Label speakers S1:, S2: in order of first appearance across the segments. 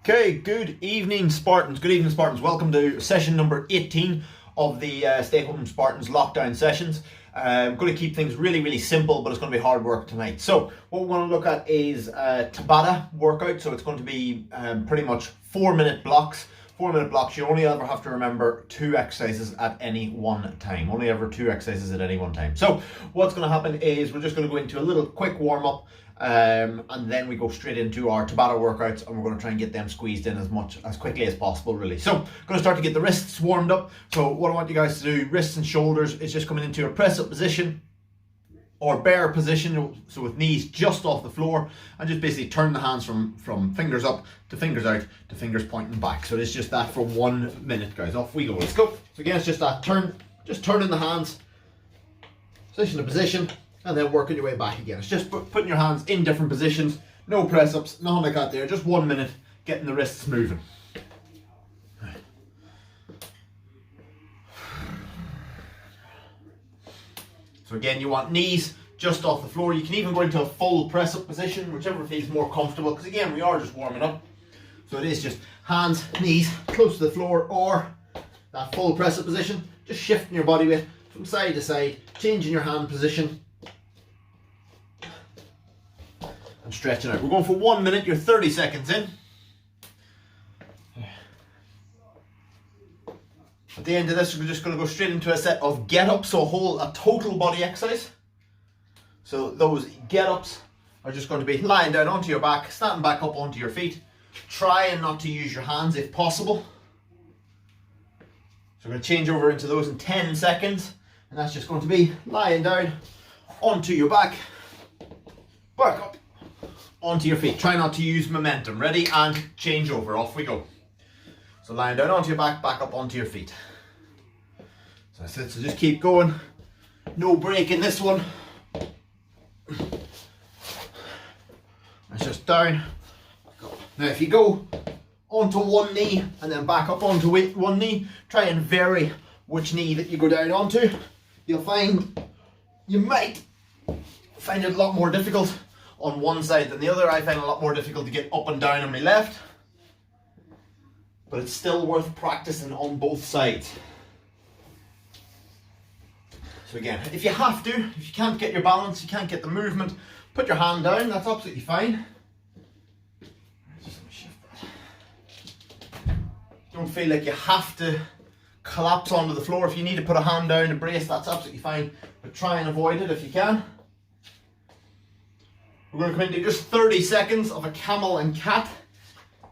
S1: Okay, good evening Spartans. Good evening Spartans. Welcome to session number 18 of the Stay Home Spartans lockdown sessions. I'm going to keep things really simple, but it's going to be hard work tonight. So what we're going to look at is Tabata workout. So it's going to be pretty much 4-minute blocks. 4-minute blocks. You only ever have to remember 2 exercises at any one time. Only ever 2 exercises at any one time. So what's going to happen is we're just going to go into a little quick warm up. And then we go straight into our Tabata workouts, and we're going to try and get them squeezed in as quickly as possible, really. So I'm going to start to get the wrists warmed up. So what I want you guys to do, wrists and shoulders, is just coming into a press up position or bear position, so with knees just off the floor, and just basically turn the hands from fingers up to fingers out to fingers pointing back. So it's just that for 1 minute, guys. Off we go. Let's go. So again, it's just that just turning the hands, position to position, and then working your way back again. It's just putting your hands in different positions, no press ups, nothing like that there, just 1 minute, getting the wrists moving. So again, you want knees just off the floor. You can even go into a full press up position, whichever feels more comfortable, because again, we are just warming up. So it is just hands, knees close to the floor, or that full press up position, just shifting your body weight from side to side, changing your hand position, and stretching out. We're going for 1 minute, you're 30 seconds in. At the end of this, we're just going to go straight into a set of get-ups, so a total body exercise. So those get-ups are just going to be lying down onto your back, standing back up onto your feet, trying not to use your hands if possible. So we're going to change over into those in 10 seconds, and that's just going to be lying down onto your back, back up, onto your feet. Try not to use momentum. Ready, and change over. Off we go. So lying down onto your back, back up onto your feet. So that's it. So just keep going. No break in this one. It's just down. Now if you go onto one knee and then back up onto one knee, try and vary which knee that you go down onto. You'll find you might find it a lot more difficult on one side than the other. I find it a lot more difficult to get up and down on my left, but it's still worth practicing on both sides. So again, if you have to, if you can't get your balance, you can't get the movement, put your hand down, that's absolutely fine. Just let me shift that. Don't feel like you have to collapse onto the floor. If you need to put a hand down to brace, that's absolutely fine, but try and avoid it if you can. We're going to come into just 30 seconds of a camel and cat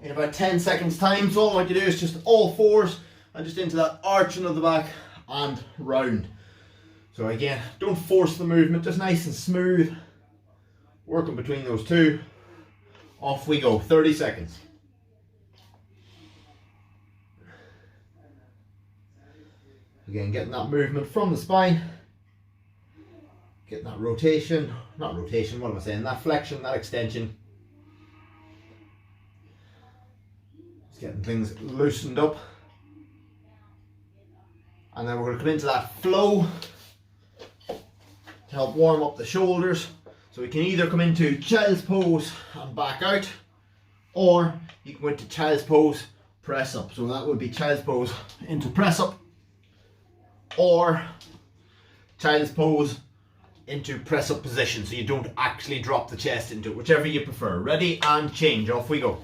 S1: in about 10 seconds time. So all I want you to do is just all fours and just into that arching of the back and round. So again, don't force the movement, just nice and smooth, working between those two. Off we go, 30 seconds. Again, getting that movement from the spine, getting that rotation, not rotation, what am I saying, that flexion, that extension. Just getting things loosened up. And then we're going to come into that flow to help warm up the shoulders. So we can either come into child's pose and back out, or you can go into child's pose, press up. So that would be child's pose into press up, or child's pose into press up position, so you don't actually drop the chest into it, whichever you prefer. Ready, and change. Off we go.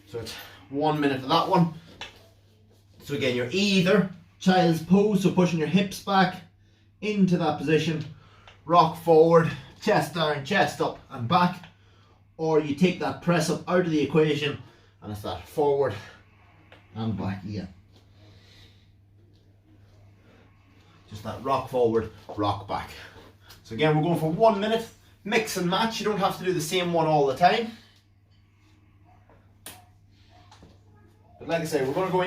S1: So it's 1 minute of that one. So again, you're either child's pose, so pushing your hips back into that position, rock forward, chest down, chest up and back, or you take that press up out of the equation and it's that forward and back again. Just that rock forward, rock back. So again, we're going for 1 minute, mix and match. You don't have to do the same one all the time. But like I say, we're going to go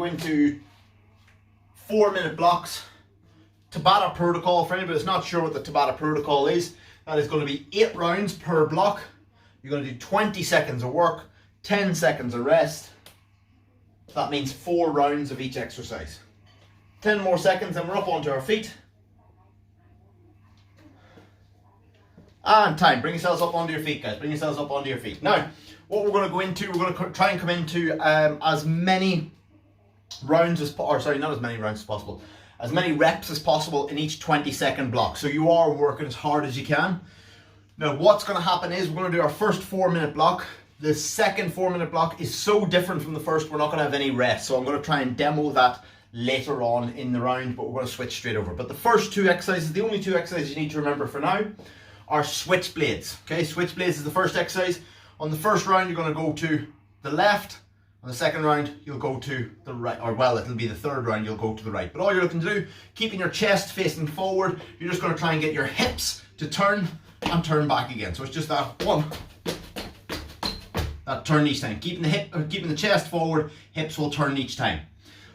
S1: into 4-minute blocks. Tabata protocol, for anybody that's not sure what the Tabata protocol is, that is going to be 8 rounds per block. You're going to do 20 seconds of work, 10 seconds of rest. That means 4 rounds of each exercise. 10 more seconds and we're up onto our feet. And time. Bring yourselves up onto your feet, guys. Bring yourselves up onto your feet. Now, what we're going to go into, we're going to try and come into as many rounds as, or sorry, not as many rounds as possible, as many reps as possible in each 20-second block. So you are working as hard as you can. Now, what's going to happen is we're going to do our first 4-minute block. The second 4-minute block is so different from the first, we're not going to have any rest. So I'm going to try and demo that later on in the round, but we're going to switch straight over. But the first 2 exercises, the only 2 exercises you need to remember for now, are switchblades. Okay, switchblades is the first exercise. On the first round, you're going to go to the left. On the second round, you'll go to the right, or well, it'll be the third round, you'll go to the right. But all you're looking to do, keeping your chest facing forward, you're just going to try and get your hips to turn and turn back again. So it's just that one, that turn each time. Keeping the chest forward, hips will turn each time.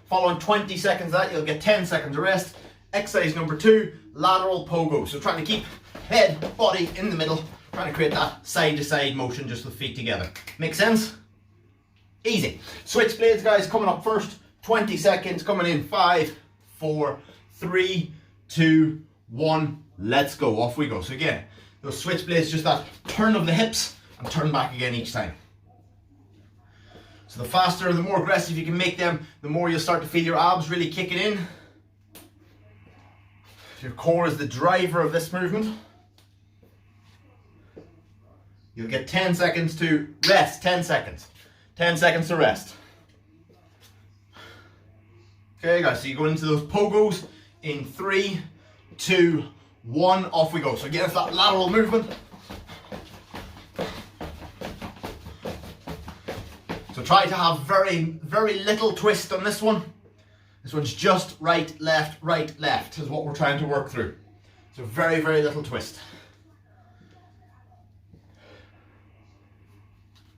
S1: Following 20 seconds of that, you'll get 10 seconds of rest. Exercise number 2, lateral pogo. So trying to keep head, body in the middle, trying to create that side-to-side motion just with feet together. Make sense? Easy. Switchblades, guys, coming up first. 20 seconds, coming in. 5, 4, 3, 2, 1. Let's go. Off we go. So again, those switchblades, just that turn of the hips and turn back again each time. So the faster, the more aggressive you can make them, the more you'll start to feel your abs really kicking in. Your core is the driver of this movement. You'll get 10 seconds to rest. 10 seconds. 10 seconds to rest. Okay, guys, so you go into those pogos in 3, 2, 1. Off we go. So again, it's that lateral movement. So try to have very, very little twist on this one. This one's just right, left is what we're trying to work through. So very, very little twist.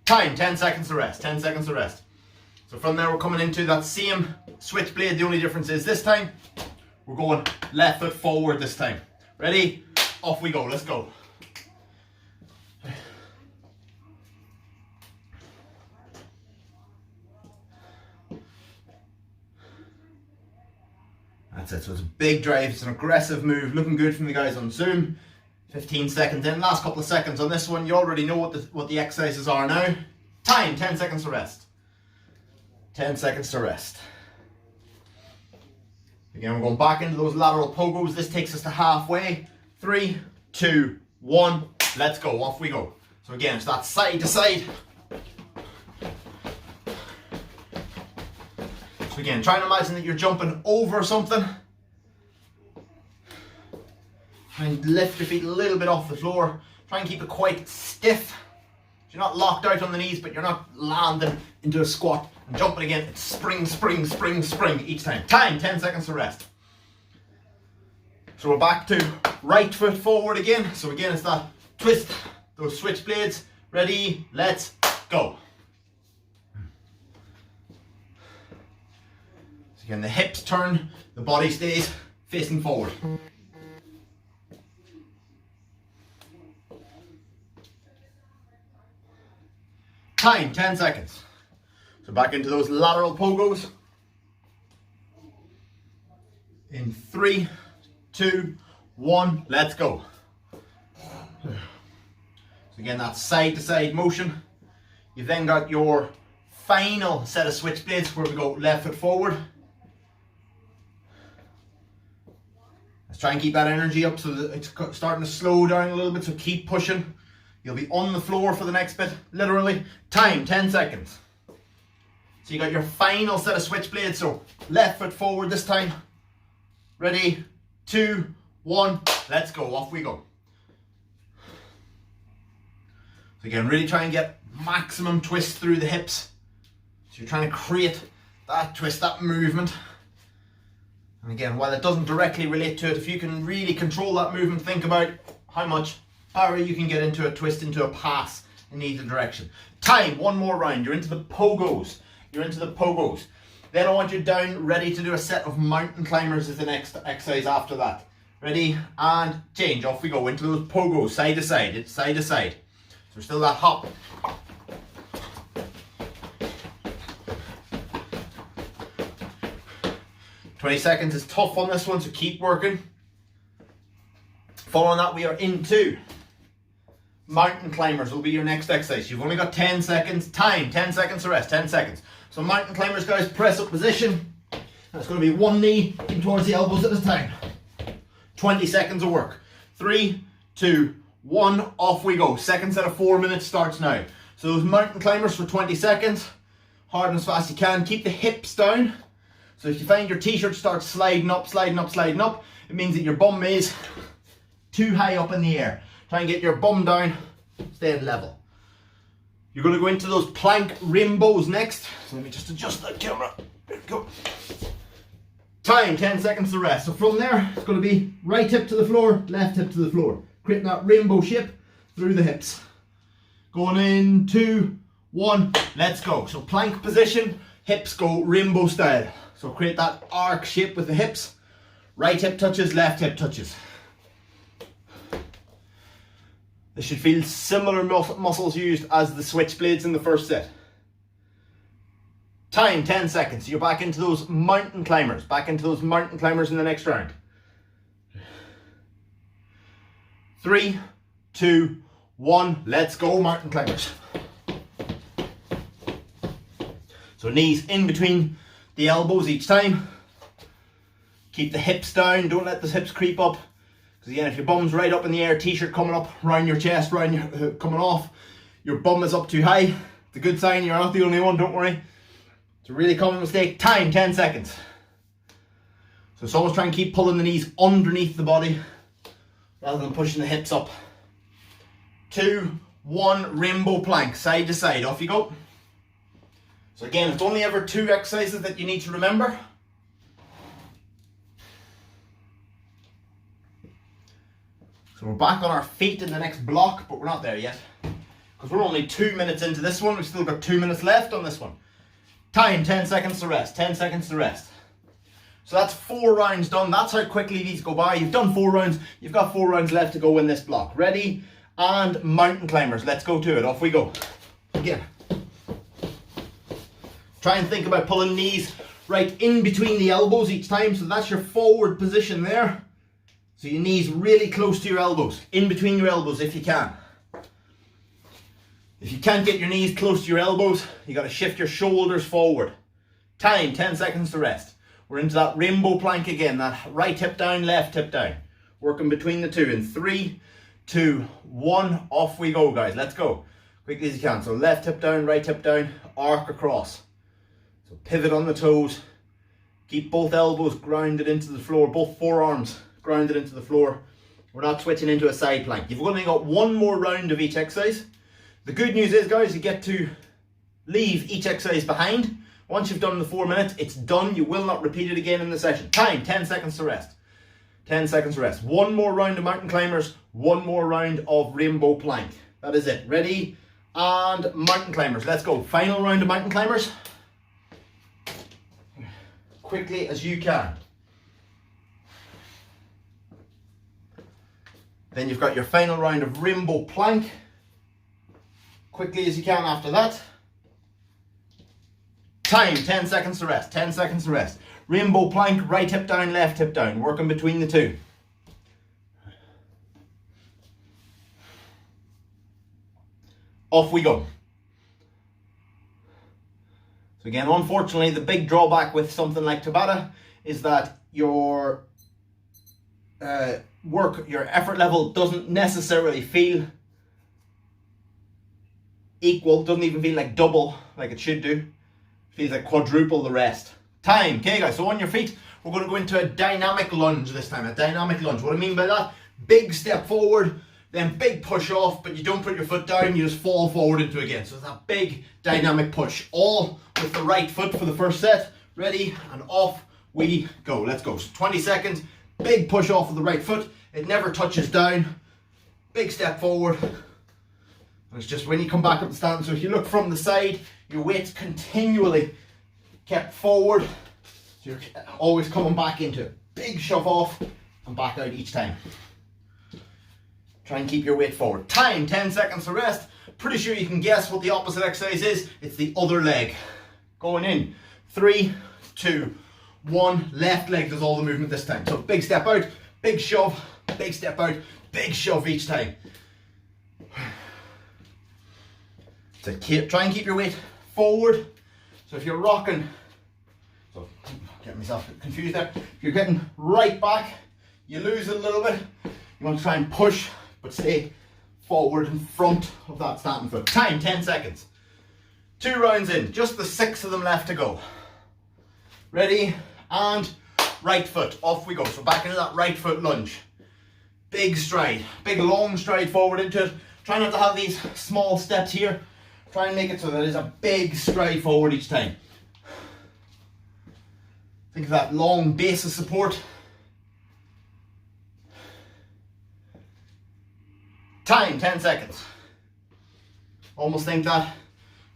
S1: Time, 10 seconds to rest, 10 seconds to rest. So from there we're coming into that same switchblade. The only difference is this time, we're going left foot forward this time. Ready? Off we go, let's go. That's it, so it's a big drive, it's an aggressive move, looking good from the guys on Zoom. 15 seconds in, last couple of seconds on this one. You already know what the exercises are now. Time, 10 seconds to rest. 10 seconds to rest. Again, we're going back into those lateral pogos. This takes us to halfway. 3, 2, 1, let's go, off we go. So again, it's that side to side. So again, try and imagine that you're jumping over something. Try and lift your feet a little bit off the floor. Try and keep it quite stiff. So you're not locked out on the knees, but you're not landing into a squat and jumping again. It's spring, spring, spring, spring each time. Time, 10 seconds to rest. So we're back to right foot forward again. So again, it's that twist, those switch blades. Ready, let's go. So again, the hips turn, the body stays facing forward. Time, 10 seconds. So back into those lateral pogos. In 3, 2, 1, let's go. So again, that side to side motion. You've then got your final set of switch blades where we go left foot forward. Let's try and keep that energy up so that it's starting to slow down a little bit, so keep pushing. You'll be on the floor for the next bit, literally. Time, 10 seconds. So you got your final set of switch blades, so left foot forward this time. Ready, 2, 1, let's go, off we go. So again, really try and get maximum twist through the hips. So you're trying to create that twist, that movement. And again, while it doesn't directly relate to it, if you can really control that movement, think about how much power you can get into a twist, into a pass in either direction. Time, one more round. You're into the pogos. You're into the pogos. Then I want you down, ready to do a set of mountain climbers as the next exercise after that. Ready, and change. Off we go into those pogos, side to side. It's side to side. So still that hop. "20 seconds is tough on this one, so keep working. Following that, we are into mountain climbers will be your next exercise. You've only got 10 seconds. Time, 10 seconds to rest, 10 seconds. So mountain climbers, guys, press up position. That's going to be one knee in towards the elbows at a time. 20 seconds of work. 3, 2, 1, off we go. Second set of 4 minutes starts now. So those mountain climbers for 20 seconds. Hard and as fast as you can. Keep the hips down. So if you find your t-shirt starts sliding up, sliding up, sliding up, it means that your bum is too high up in the air. Try and get your bum down, stay level. You're going to go into those plank rainbows next. So let me just adjust that camera. There we go. Time, 10 seconds to rest. So from there, it's going to be right hip to the floor, left hip to the floor. Creating that rainbow shape through the hips. Going in, 2, 1, let's go. So plank position, hips go rainbow style. So create that arc shape with the hips. Right hip touches, left hip touches. This should feel similar muscles used as the switchblades in the first set. Time, 10 seconds. You're back into those mountain climbers. Back into those mountain climbers in the next round. 3, 2, 1. Let's go, mountain climbers. So knees in between the elbows each time. Keep the hips down. Don't let the hips creep up. Because again, if your bum's right up in the air, t-shirt coming up, round your chest, round your, coming off, your bum is up too high. It's a good sign. You're not the only one. Don't worry. It's a really common mistake. Time, 10 seconds. So it's always try and keep pulling the knees underneath the body rather than pushing the hips up. 2, 1, rainbow plank, side to side. Off you go. So again, it's only ever 2 exercises that you need to remember. So we're back on our feet in the next block, but we're not there yet. Because we're only 2 minutes into this one. We've still got 2 minutes left on this one. Time, 10 seconds to rest, 10 seconds to rest. So that's 4 rounds done. That's how quickly these go by. You've done 4 rounds. You've got 4 rounds left to go in this block. Ready? And mountain climbers. Let's go to it. Off we go. Again. Try and think about pulling knees right in between the elbows each time. So that's your forward position there. So your knees really close to your elbows. In between your elbows if you can. If you can't get your knees close to your elbows, you got to shift your shoulders forward. Time, 10 seconds to rest. We're into that rainbow plank again. That right hip down, left hip down. Working between the two in 3, 2, 1. Off we go, guys. Let's go. Quickly as you can. So left hip down, arc across. So pivot on the toes. Keep both elbows grounded into the floor. Both forearms grounded into the floor. We're not switching into a side plank. You've only got 1 more round of each exercise. The good news is, guys, you get to leave each exercise behind. Once you've done the 4 minutes, it's done. You will not repeat it again in the session. Time, 10 seconds to rest. 10 seconds to rest. 1 more round of mountain climbers, 1 more round of rainbow plank. That is it. Ready? And mountain climbers. Let's go. Final round of mountain climbers. Quickly as you can. Then you've got your final round of rainbow plank. Quickly as you can after that. Time, 10 seconds to rest, 10 seconds to rest. Rainbow plank, right hip down, left hip down, working between the two. Off we go. So again, unfortunately, the big drawback with something like Tabata is that your your effort level doesn't necessarily feel equal, doesn't even feel like double like it should do. Feels like quadruple the rest. Time. Okay, guys, so on your feet, we're going to go into a dynamic lunge this time. A dynamic lunge. What I mean by that, big step forward, then big push off, but you don't put your foot down, you just fall forward into it again. So it's that big dynamic push. All with the right foot for the first set. Ready, and off we go. Let's go. So 20 seconds, big push off with the right foot. It never touches down. Big step forward. And it's just when you come back up the stand. So if you look from the side, your weight's continually kept forward. So you're always coming back into it. Big shove off and back out each time. Try and keep your weight forward. Time, 10 seconds to rest. Pretty sure you can guess what the opposite exercise is. It's the other leg. Going in. 3, 2, 1. Left leg does all the movement this time. So big step out, big shove, big step out, big shove each time. So try and keep your weight forward. So if you're rocking, so get myself confused there. If you're getting right back, you lose it a little bit. You want to try and push, but stay forward in front of that standing foot. Time, 10 seconds. 2 rounds in, just the 6 of them left to go. Ready, and right foot, off we go. So back into that right foot lunge. Big stride, big long stride forward into it. Try not to have these small steps here. Try and make it so that there's a big stride forward each time. Think of that long base of support. Time, 10 seconds. Almost think that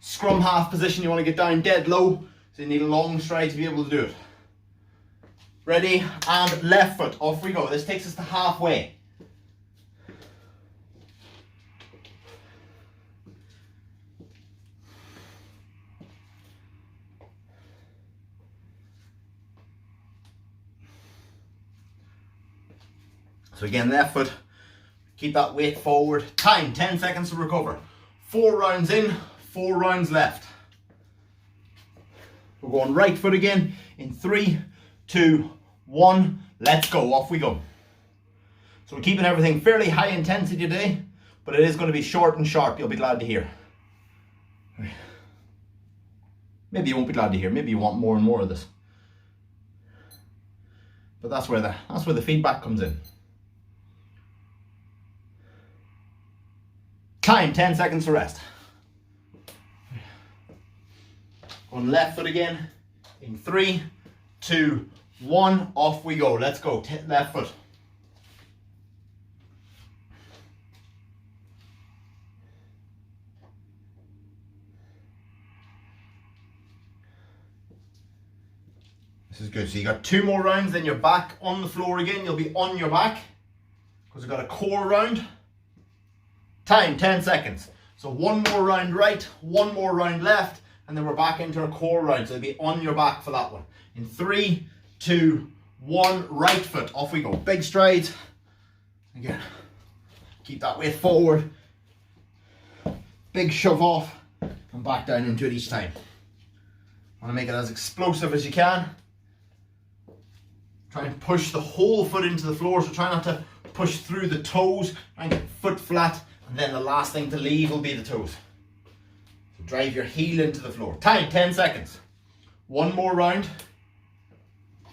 S1: scrum half position, you want to get down dead low, so you need a long stride to be able to do it. Ready, and left foot, off we go. This takes us to halfway. So again, left foot, keep that weight forward. Time, 10 seconds to recover. 4 rounds in, 4 rounds left. We're going right foot again in 3, 2, 1. Let's go, off we go. So we're keeping everything fairly high intensity today, but it is going to be short and sharp, you'll be glad to hear. Maybe you won't be glad to hear, maybe you want more and more of this. But that's where the feedback comes in. Time, 10 seconds to rest. On left foot again, in 3, 2, 1, off we go. Let's go, left foot. This is good. So you got 2 more rounds, then you're back on the floor again. You'll be on your back because we've got a core round. Time, 10 seconds. So 1 more round right, 1 more round left, and then we're back into our core round. So you'll be on your back for that one. In 3, 2, 1, right foot, off we go. Big strides. Again, keep that weight forward. Big shove off, and back down into it each time. Want to make it as explosive as you can. Try and push the whole foot into the floor, so try not to push through the toes. Try and get foot flat, and then the last thing to leave will be the toes. So drive your heel into the floor. Time, 10 seconds. 1 more round.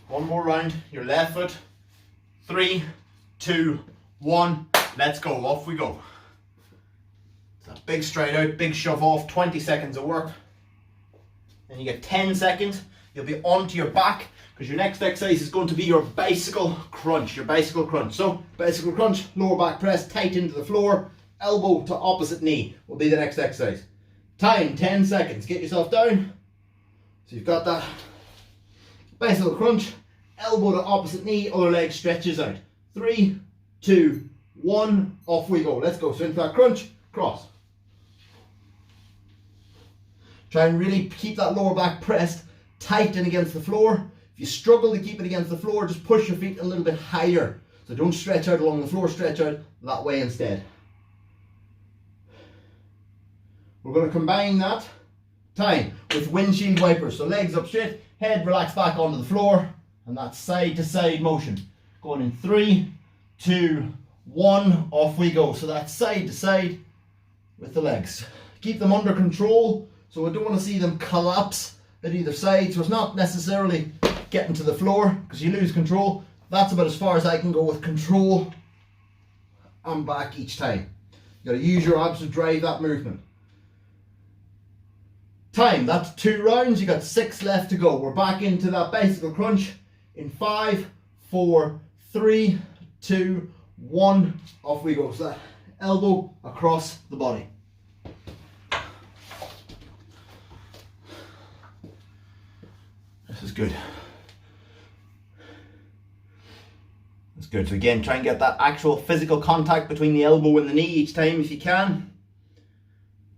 S1: 1 more round. Your left foot. 3, 2, 1. Let's go. Off we go. So that big stride out, big shove off. 20 seconds of work. Then you get 10 seconds. You'll be onto your back, because your next exercise is going to be your bicycle crunch. Your bicycle crunch. So bicycle crunch, lower back press, tight into the floor. Elbow to opposite knee will be the next exercise. Time, 10 seconds. Get yourself down. So you've got that bicycle crunch, elbow to opposite knee, other leg stretches out. 3, 2, 1, off we go. Let's go. So into that crunch, cross. Try and really keep that lower back pressed tight and against the floor. If you struggle to keep it against the floor, just push your feet a little bit higher. So don't stretch out along the floor, stretch out that way instead. We're going to combine that time with windshield wipers. So legs up straight, head relaxed back onto the floor, and that side to side motion. Going in 3, 2, 1, off we go. So that's side to side with the legs. Keep them under control, so I don't want to see them collapse at either side. So it's not necessarily getting to the floor, because you lose control. That's about as far as I can go with control and back each time. You got to use your abs to drive that movement. Time, that's 2 rounds, you got 6 left to go. We're back into that bicycle crunch in 5, 4, 3, 2, 1, off we go. So that elbow across the body. This is good. That's good. So again, try and get that actual physical contact between the elbow and the knee each time if you can.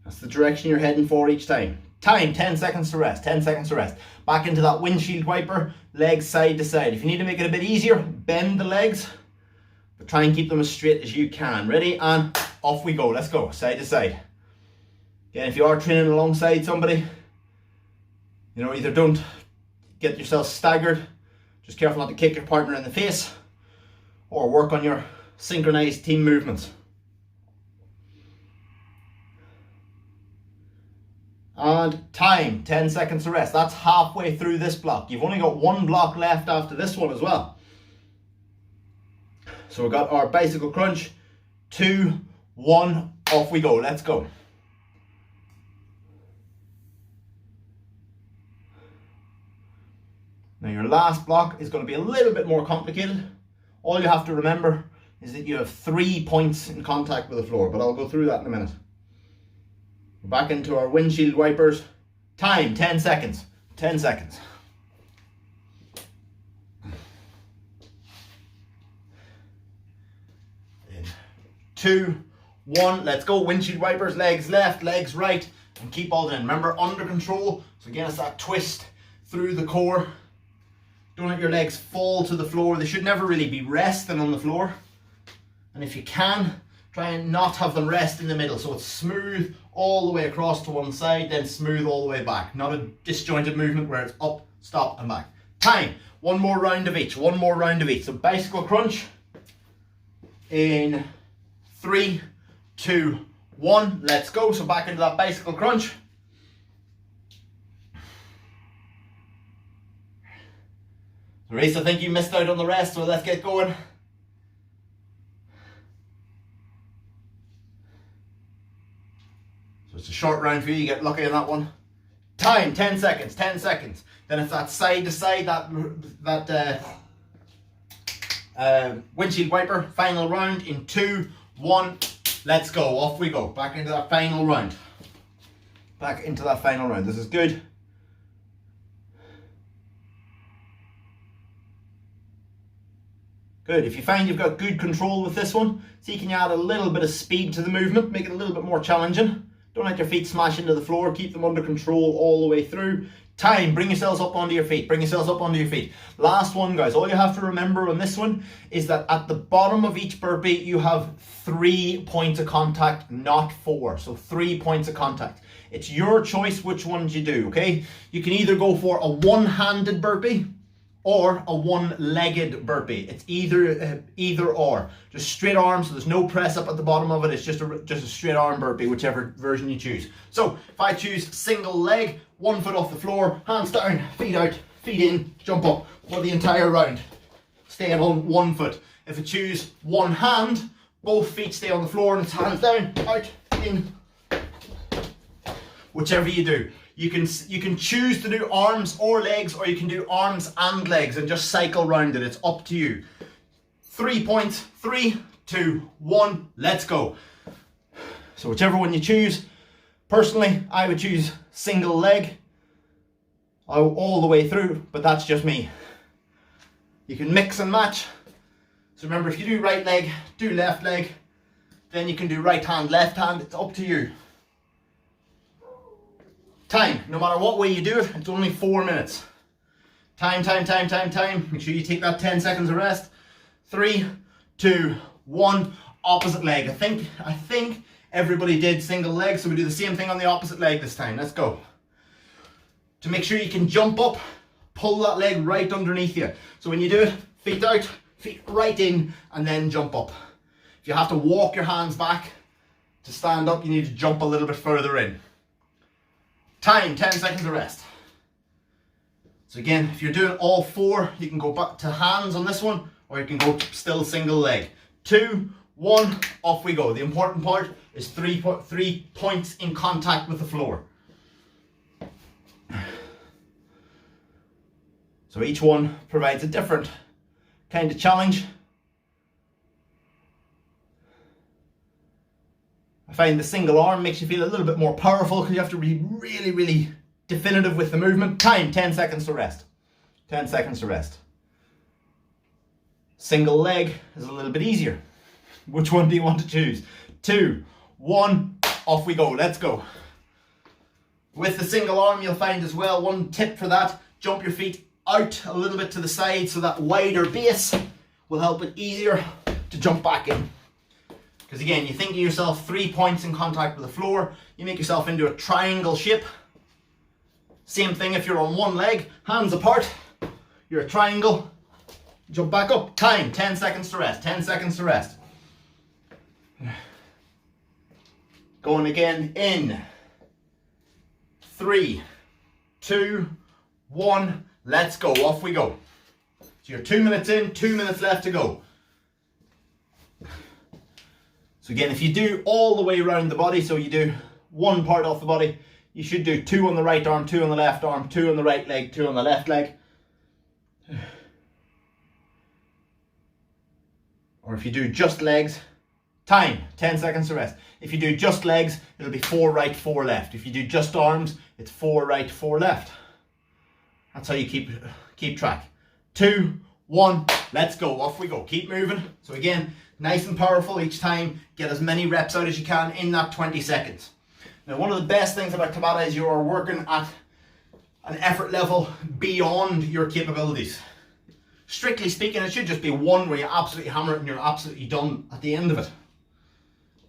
S1: That's the direction you're heading for each time. Time, 10 seconds to rest, 10 seconds to rest. Back into that windshield wiper, legs side to side. If you need to make it a bit easier, bend the legs, but try and keep them as straight as you can. Ready? And off we go. Let's go, side to side. Again, if you are training alongside somebody, you know, either don't get yourself staggered, just careful not to kick your partner in the face, or work on your synchronized team movements. And time, 10 seconds to rest. That's halfway through this block. You've only got one block left after this one as well. So we've got our bicycle crunch. 2, 1, off we go. Let's go. Now your last block is going to be a little bit more complicated. All you have to remember is that you have 3 points in contact with the floor, but I'll go through that in a minute. We're back into our windshield wipers. Time, 10 seconds. 10 seconds. In 2, 1, let's go. Windshield wipers, legs left, legs right, and keep all in. Remember, under control. So again, it's that twist through the core. Don't let your legs fall to the floor. They should never really be resting on the floor. And if you can, try and not have them rest in the middle. So it's smooth all the way across to one side, then smooth all the way back. Not a disjointed movement where it's up, stop, and back. Time. One more round of each. One more round of each. So bicycle crunch in 3, 2, 1. Let's go. So back into that bicycle crunch. Reese, I think you missed out on the rest, so let's get going. So it's a short round for you, you get lucky on that one. Time, 10 seconds, 10 seconds. Then it's that side to side, that windshield wiper, final round in 2, 1, let's go, off we go. Back into that final round. Back into that final round, this is good. Good. If you find you've got good control with this one, see can you add a little bit of speed to the movement, make it a little bit more challenging. Don't let your feet smash into the floor, keep them under control all the way through. Time, bring yourselves up onto your feet, bring yourselves up onto your feet. Last one, guys, all you have to remember on this one is that at the bottom of each burpee, you have 3 points of contact, not 4. So 3 points of contact. It's your choice which ones you do, okay? You can either go for a one-handed burpee, or a one-legged burpee. It's either or. Just straight arms, so there's no press up at the bottom of it. It's just a straight arm burpee, whichever version you choose. So if I choose single leg, 1 foot off the floor, hands down, feet out, feet in, jump up for the entire round. Staying on 1 foot. If I choose one hand, both feet stay on the floor and it's hands down, out, in. Whichever you do. You can choose to do arms or legs, or you can do arms and legs and just cycle round it. It's up to you. 3 points. 3, 2, 1. Let's go. So whichever one you choose. Personally, I would choose single leg all the way through, but that's just me. You can mix and match. So remember, if you do right leg, do left leg. Then you can do right hand, left hand. It's up to you. Time, no matter what way you do it, it's only 4 minutes. Time. Make sure you take that 10 seconds of rest. 3, 2, 1, opposite leg. I think everybody did single leg, so we do the same thing on the opposite leg this time. Let's go. To make sure you can jump up, pull that leg right underneath you. So when you do it, feet out, feet right in, and then jump up. If you have to walk your hands back to stand up, you need to jump a little bit further in. Time, 10 seconds of rest. So again, if you're doing all 4, you can go back to hands on this one, or you can go still single leg. 2, 1, off we go. The important part is 3 points in contact with the floor. So each one provides a different kind of challenge. I find the single arm makes you feel a little bit more powerful because you have to be really, really definitive with the movement. Time, 10 seconds to rest. 10 seconds to rest. Single leg is a little bit easier. Which one do you want to choose? 2, 1, off we go. Let's go. With the single arm, you'll find as well, one tip for that, jump your feet out a little bit to the side so that wider base will help it easier to jump back in. Because again, you think of yourself 3 points in contact with the floor, you make yourself into a triangle shape. Same thing if you're on one leg, hands apart, you're a triangle, jump back up, time, 10 seconds to rest, 10 seconds to rest. Going again in 3, 2, 1, let's go, off we go. So you're 2 minutes in, 2 minutes left to go. So again, if you do all the way around the body, so you do one part off the body, you should do 2 on the right arm, 2 on the left arm, 2 on the right leg, 2 on the left leg. Or if you do just legs, time, 10 seconds to rest. If you do just legs, it'll be 4 right, 4 left. If you do just arms, it's 4 right, 4 left. That's how you keep track. 2, 1, let's go, off we go. Keep moving. So again, nice and powerful each time. Get as many reps out as you can in that 20 seconds. Now, one of the best things about Tabata is you are working at an effort level beyond your capabilities. Strictly speaking, it should just be one where you absolutely hammer it and you're absolutely done at the end of it.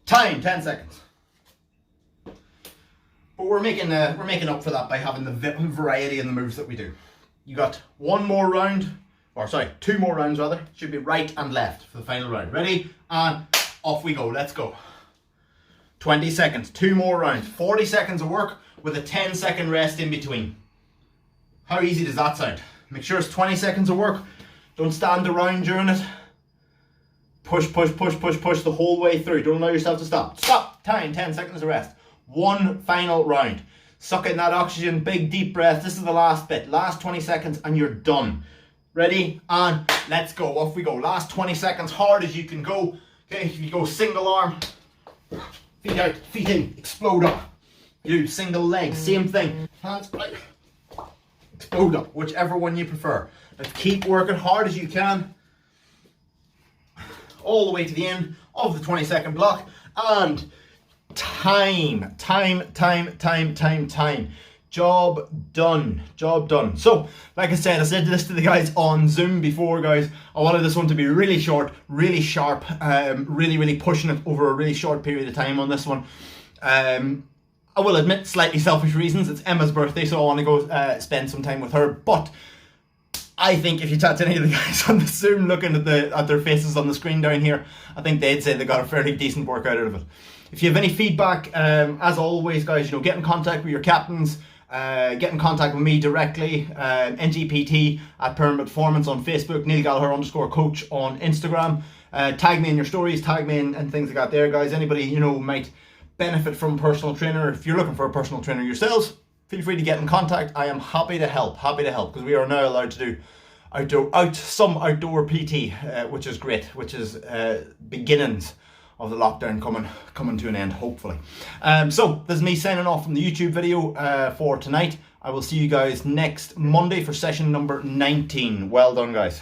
S1: Time, 10 seconds. But we're making up for that by having the variety in the moves that we do. You got 1 more round, or sorry, 2 more rounds rather. Should be right and left for the final round. Ready? And off we go, let's go. 20 seconds, 2 more rounds, 40 seconds of work with a 10-second rest in between. How easy does that sound? Make sure it's 20 seconds of work. Don't stand around during it. Push, push, push, push, push the whole way through. Don't allow yourself to stop. Stop, time, 10 seconds of rest. 1 final round. Suck in that oxygen, big deep breath. This is the last bit, last 20 seconds and you're done. Ready? And let's go, off we go. Last 20 seconds, hard as you can go. Okay, if you go single arm, feet out, feet in, explode up. You do single leg, same thing. Hands out, explode up, whichever one you prefer. Let's keep working hard as you can. All the way to the end of the 20-second block. And time. Job done, job done. So, like I said this to the guys on Zoom before, guys. I wanted this one to be really short, really sharp, really pushing it over a really short period of time on this one. I will admit, slightly selfish reasons. It's Emma's birthday, so I want to go spend some time with her. But I think if you chat to any of the guys on the Zoom looking at their faces on the screen down here, I think they'd say they got a fairly decent workout out of it. If you have any feedback, as always, guys, get in contact with your captains. Get in contact with me directly, ngpt at Pyramid Performance on Facebook, Neil Gallagher _coach on Instagram. Tag me in your stories, tag me in and things like that there, guys. Anybody might benefit from a personal trainer. If you're looking for a personal trainer yourselves, feel free to get in contact. I am happy to help, because we are now allowed to do some outdoor PT, which is great, which is beginnings of the lockdown coming to an end, hopefully. So this is me signing off from the YouTube video for tonight. I will see you guys next Monday for session number 19. Well done, guys.